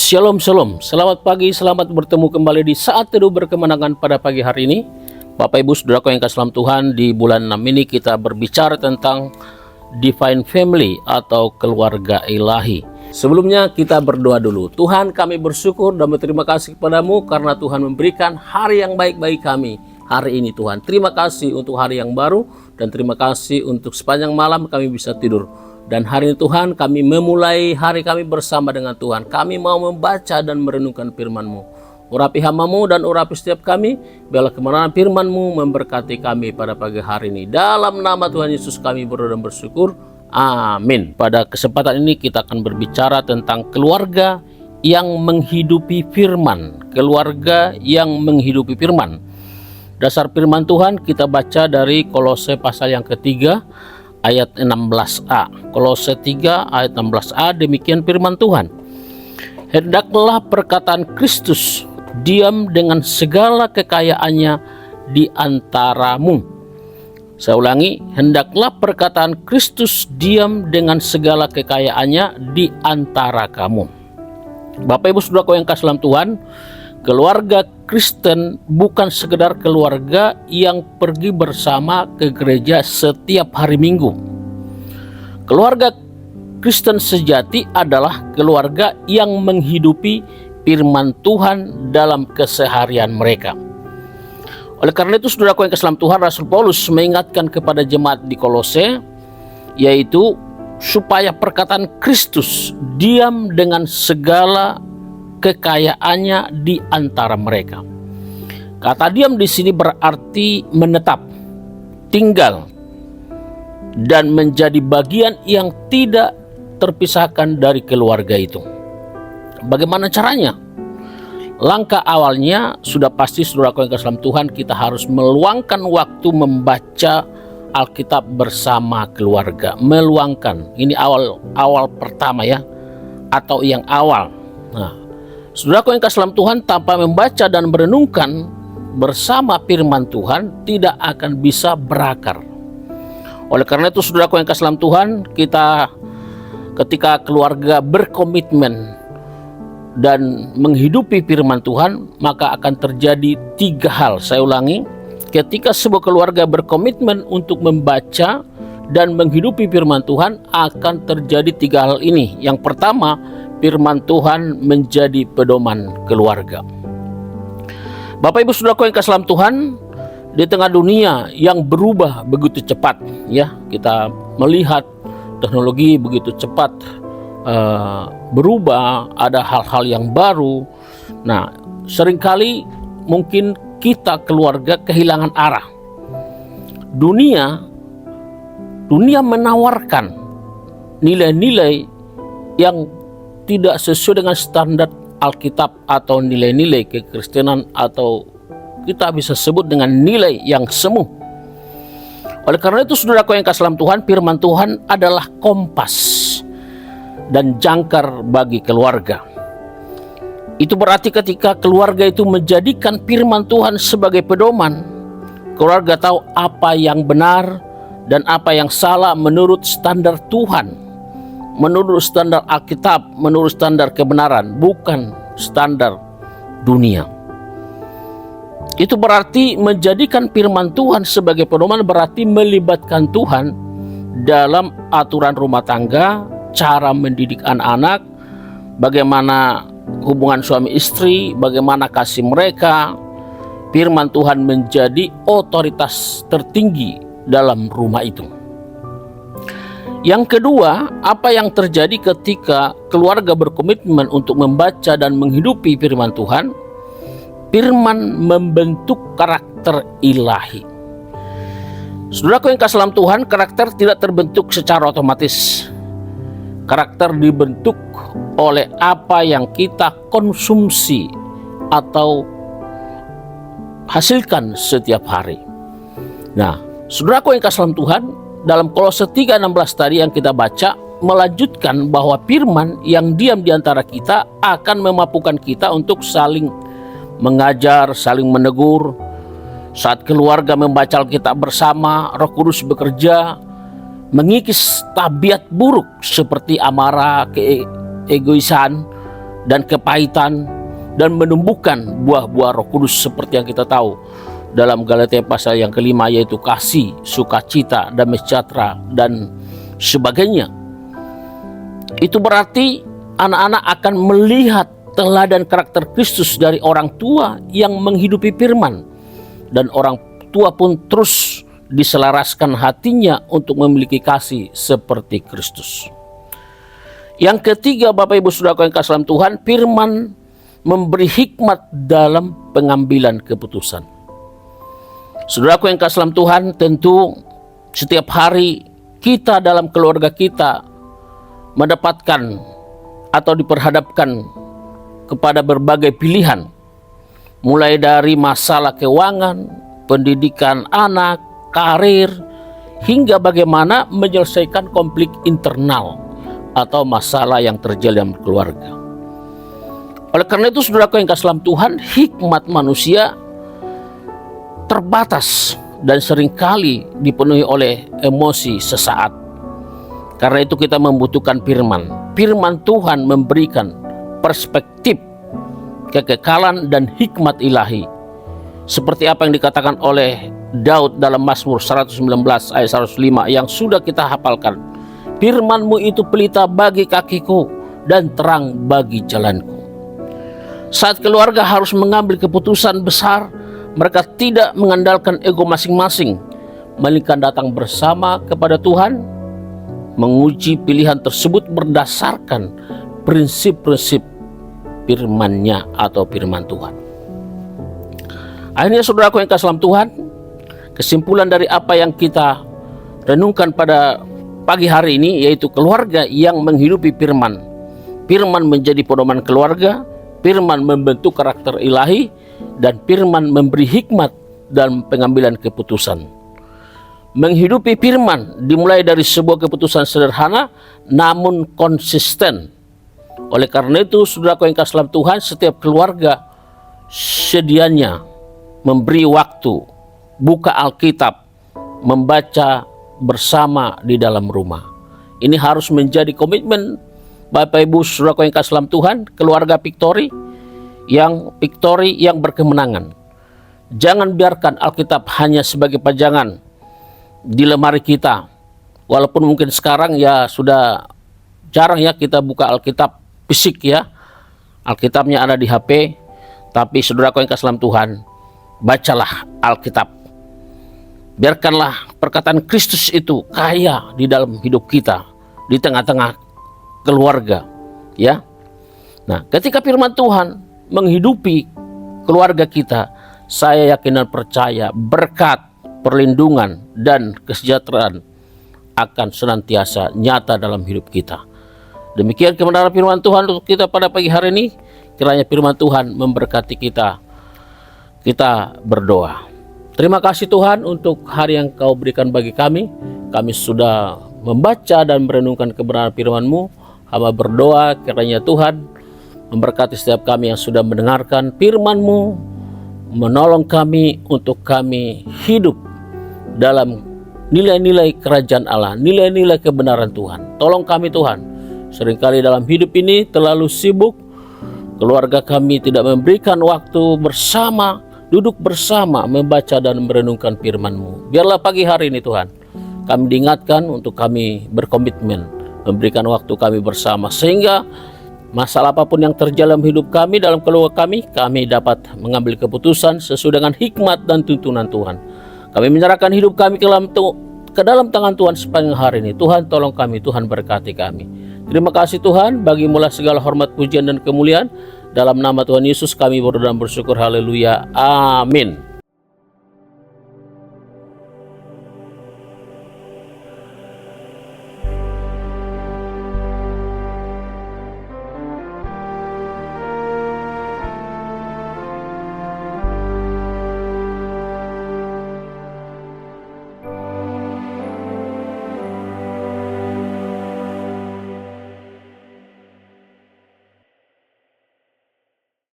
Shalom Shalom, selamat pagi, selamat bertemu kembali di saat teduh berkemenangan pada pagi hari ini. Bapak Ibu Saudaraku yang kasih dalam Tuhan, di bulan 6 ini kita berbicara tentang Divine Family atau keluarga ilahi. Sebelumnya kita berdoa dulu. Tuhan, kami bersyukur dan berterima kasih kepadamu karena Tuhan memberikan hari yang baik bagi kami hari ini Tuhan. Terima kasih untuk hari yang baru dan terima kasih untuk sepanjang malam kami bisa tidur. Dan hari ini Tuhan, kami memulai hari kami bersama dengan Tuhan. Kami mau membaca dan merenungkan firman-Mu. Urapi hamba-Mu dan urapi setiap kami. Biarlah kebenaran firman-Mu memberkati kami pada pagi hari ini. Dalam nama Tuhan Yesus kami berdoa dan bersyukur. Amin. Pada kesempatan ini kita akan berbicara tentang keluarga yang menghidupi firman. Keluarga yang menghidupi firman. Dasar firman Tuhan kita baca dari Kolose pasal yang ketiga. Ayat 16a, Kolose 3 ayat 16a, demikian firman Tuhan. Hendaklah perkataan Kristus diam dengan segala kekayaannya di antaramu. Saya ulangi, hendaklah perkataan Kristus diam dengan segala kekayaannya di antara kamu. Bapak Ibu Saudaraku yang kasih dalam Tuhan, keluarga Kristen bukan sekedar keluarga yang pergi bersama ke gereja setiap hari Minggu. Keluarga Kristen sejati adalah keluarga yang menghidupi firman Tuhan dalam keseharian mereka. Oleh karena itu, saudaraku yang kasih dalam Tuhan, Rasul Paulus mengingatkan kepada jemaat di Kolose, yaitu supaya perkataan Kristus diam dengan segala kekayaannya di antara mereka. Kata diam di sini berarti menetap, tinggal, dan menjadi bagian yang tidak terpisahkan dari keluarga itu. Bagaimana caranya? Langkah awalnya sudah pasti, saudaraku yang kasih dalam Tuhan, kita harus meluangkan waktu membaca Alkitab bersama keluarga. Meluangkan, ini awal pertama ya, atau yang awal. Nah, saudaraku yang kasih dalam Tuhan, tanpa membaca dan merenungkan bersama firman Tuhan tidak akan bisa berakar. Oleh karena itu, saudaraku yang kasih dalam Tuhan, kita ketika keluarga berkomitmen dan menghidupi firman Tuhan, maka akan terjadi 3 hal. Saya ulangi, ketika sebuah keluarga berkomitmen untuk membaca dan menghidupi firman Tuhan, akan terjadi 3 hal ini. Yang pertama, firman Tuhan menjadi pedoman keluarga. Bapak Ibu Saudaraku yang kasih dalam Tuhan, di tengah dunia yang berubah begitu cepat, ya, kita melihat teknologi begitu cepat berubah, ada hal-hal yang baru. Nah, seringkali mungkin kita keluarga kehilangan arah. Dunia menawarkan nilai-nilai yang tidak sesuai dengan standar Alkitab atau nilai-nilai kekristenan, atau kita bisa sebut dengan nilai yang semu. Oleh karena itu, saudaraku yang kasih dalam Tuhan, firman Tuhan adalah kompas dan jangkar bagi keluarga. Itu berarti ketika keluarga itu menjadikan firman Tuhan sebagai pedoman, keluarga tahu apa yang benar dan apa yang salah menurut standar Tuhan, menurut standar Alkitab, menurut standar kebenaran, bukan standar dunia. Itu berarti menjadikan firman Tuhan sebagai pedoman, berarti melibatkan Tuhan dalam aturan rumah tangga, cara mendidik anak-anak, bagaimana hubungan suami istri, bagaimana kasih mereka. Firman Tuhan menjadi otoritas tertinggi dalam rumah itu. Yang kedua, apa yang terjadi ketika keluarga berkomitmen untuk membaca dan menghidupi firman Tuhan? Firman membentuk karakter ilahi. Saudaraku yang kasih dalam Tuhan, karakter tidak terbentuk secara otomatis. Karakter dibentuk oleh apa yang kita konsumsi atau hasilkan setiap hari. Nah, saudaraku yang kasih dalam Tuhan, dalam Kolose 3:16 tadi yang kita baca, melanjutkan bahwa firman yang diam di antara kita akan memampukan kita untuk saling mengajar, saling menegur. Saat keluarga membaca Alkitab bersama, Roh Kudus bekerja mengikis tabiat buruk seperti amarah, keegoisan, dan kepahitan, dan menumbuhkan buah-buah Roh Kudus seperti yang kita tahu dalam Galatia pasal yang kelima, yaitu kasih, sukacita, damai sejahtera, dan sebagainya. Itu berarti anak-anak akan melihat teladan karakter Kristus dari orang tua yang menghidupi firman, dan orang tua pun terus diselaraskan hatinya untuk memiliki kasih seperti Kristus. Yang ketiga, Bapak Ibu Saudaraku yang kasih dalam Tuhan, firman memberi hikmat dalam pengambilan keputusan. Saudaraku yang kasih dalam Tuhan, tentu setiap hari kita dalam keluarga kita mendapatkan atau diperhadapkan kepada berbagai pilihan, mulai dari masalah keuangan, pendidikan anak, karir, hingga bagaimana menyelesaikan konflik internal atau masalah yang terjadi dalam keluarga. Oleh karena itu, saudaraku yang kasih dalam Tuhan, hikmat manusia terbatas dan seringkali dipenuhi oleh emosi sesaat. Karena itu kita membutuhkan firman. Firman Tuhan memberikan perspektif, kekekalan, dan hikmat ilahi. Seperti apa yang dikatakan oleh Daud dalam Mazmur 119 ayat 105 yang sudah kita hafalkan. Firman-Mu itu pelita bagi kakiku dan terang bagi jalanku. Saat keluarga harus mengambil keputusan besar, mereka tidak mengandalkan ego masing-masing, melainkan datang bersama kepada Tuhan, menguji pilihan tersebut berdasarkan prinsip-prinsip firman-Nya atau firman Tuhan. Akhirnya saudaraku yang kasih dalam Tuhan, kesimpulan dari apa yang kita renungkan pada pagi hari ini, yaitu keluarga yang menghidupi firman. Firman menjadi pedoman keluarga, firman membentuk karakter ilahi, dan firman memberi hikmat dalam pengambilan keputusan. Menghidupi firman dimulai dari sebuah keputusan sederhana namun konsisten. Oleh karena itu, saudaraku yang kasih dalam Tuhan, setiap keluarga sedianya memberi waktu, buka Alkitab, membaca bersama di dalam rumah. Ini harus menjadi komitmen Bapak Ibu Saudaraku yang kasih dalam Tuhan, keluarga Victory yang berkemenangan. Jangan biarkan Alkitab hanya sebagai pajangan di lemari kita. Walaupun mungkin sekarang ya sudah jarang ya kita buka Alkitab fisik ya. Alkitabnya ada di HP, tapi saudaraku yang kasih dalam Tuhan, bacalah Alkitab. Biarkanlah perkataan Kristus itu kaya di dalam hidup kita, di tengah-tengah keluarga, ya. Nah, ketika firman Tuhan menghidupi keluarga kita, saya yakin dan percaya berkat, perlindungan, dan kesejahteraan akan senantiasa nyata dalam hidup kita. Demikian kebenaran firman Tuhan untuk kita pada pagi hari ini. Kiranya firman Tuhan memberkati kita. Kita berdoa. Terima kasih Tuhan untuk hari yang Kau berikan bagi kami. Kami sudah membaca dan merenungkan kebenaran firman-Mu. Hamba berdoa kiranya Tuhan memberkati setiap kami yang sudah mendengarkan firman-Mu, menolong kami untuk kami hidup dalam nilai-nilai kerajaan Allah, nilai-nilai kebenaran Tuhan. Tolong kami Tuhan, seringkali dalam hidup ini terlalu sibuk, keluarga kami tidak memberikan waktu bersama, duduk bersama, membaca dan merenungkan firman-Mu. Biarlah pagi hari ini Tuhan, kami diingatkan untuk kami berkomitmen memberikan waktu kami bersama, sehingga masalah apapun yang terjadi dalam hidup kami, dalam keluarga kami dapat mengambil keputusan sesuai dengan hikmat dan tuntunan Tuhan. Kami menyerahkan hidup kami ke dalam tangan Tuhan sepanjang hari ini. Tuhan tolong kami, Tuhan berkati kami. Terima kasih Tuhan, bagimu lah segala hormat, pujian, dan kemuliaan. Dalam nama Tuhan Yesus kami berdoa dan bersyukur. Haleluya. Amin.